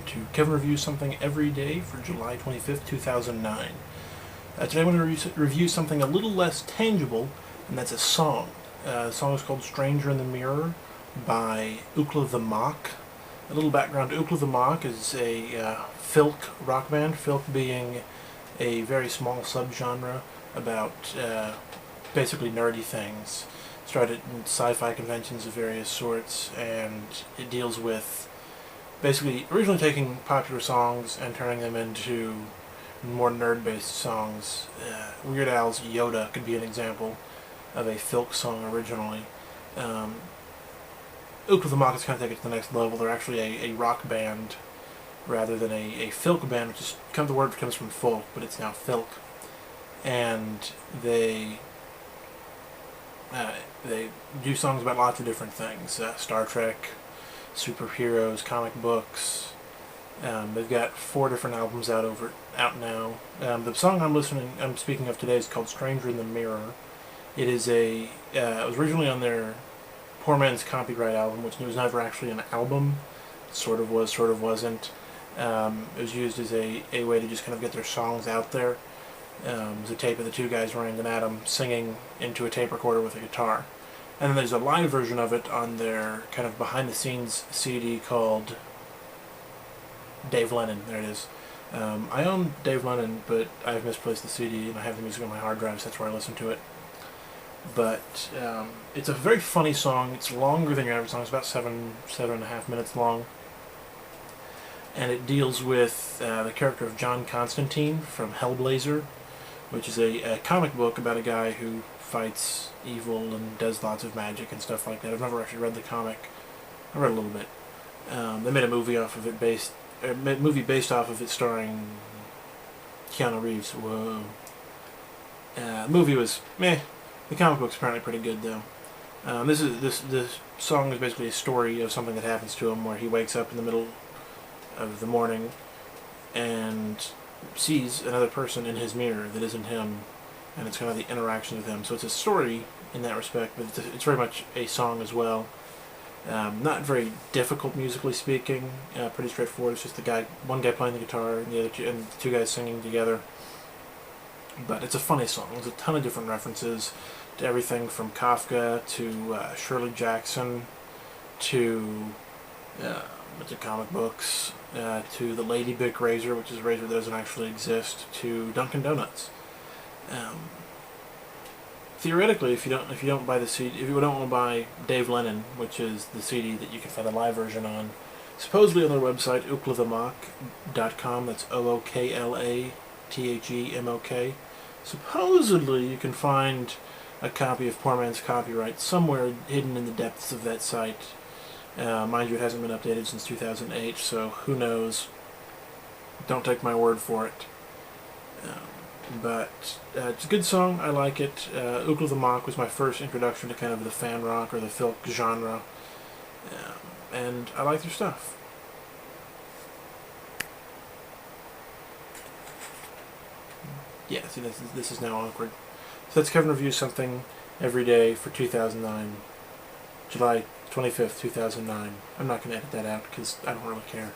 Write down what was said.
to Kevin Reviews Something Every Day for July 25th, 2009. Today I'm going to review something a little less tangible, and that's a song. The song is called Stranger in the Mirror by Ookla the Mok. A little background, Ookla the Mok is a filk rock band, filk being a very small subgenre about basically nerdy things. Started in sci-fi conventions of various sorts, and it deals with basically originally taking popular songs and turning them into more nerd-based songs. Weird Al's Yoda could be an example of a filk song originally. Ookla the Mok is kind of taking it to the next level. They're actually a rock band rather than a filk band, which is kind of the word comes from folk, but it's now filk. And they do songs about lots of different things. Star Trek, superheroes, comic books. They've got 4 different albums out now. The song I'm speaking of today is called "Stranger in the Mirror." It is it was originally on their Poor Man's Copyright album, which was never actually an album. It sort of was, sort of wasn't. It was used as a way to just kind of get their songs out there. It was a tape of the 2 guys running an atom singing into a tape recorder with a guitar. And then there's a live version of it on their kind of behind-the-scenes CD called Dave Lennon. There it is. I own Dave Lennon, but I've misplaced the CD, and I have the music on my hard drive, so that's where I listen to it. But it's a very funny song. It's longer than your average song. It's about 7.5 minutes long. And it deals with the character of John Constantine from Hellblazer, which is a comic book about a guy who fights evil and does lots of magic and stuff like that. I've never actually read the comic. I read a little bit. They made a movie off of it based off of it, starring Keanu Reeves. Whoa. The movie was meh. The comic book's apparently pretty good though. This song is basically a story of something that happens to him, where he wakes up in the middle of the morning and sees another person in his mirror that isn't him, and it's kind of the interaction with him. So it's a story in that respect, but it's very much a song as well. Not very difficult musically speaking, pretty straightforward. It's just one guy playing the guitar and the 2 guys singing together. But it's a funny song. There's a ton of different references to everything from Kafka to Shirley Jackson to comic books, to the Lady Bic razor, which is a razor that doesn't actually exist, to Dunkin' Donuts. Theoretically, if you don't buy the CD, if you don't want to buy Dave Lennon, which is the CD that you can find a live version on, supposedly on their website ooklathemok.com, that's OOKLATHEMOK, supposedly you can find a copy of Poor Man's Copyright somewhere hidden in the depths of that site. Mind you, it hasn't been updated since 2008, so who knows. Don't take my word for it. But it's a good song. I like it. Ookla the Mok was my first introduction to kind of the fan rock or the filk genre, and I like their stuff. Yeah, see, this is now awkward. So that's Kevin Reviews Something Every Day for 2009, July 25th, 2009. I'm not going to edit that out because I don't really care.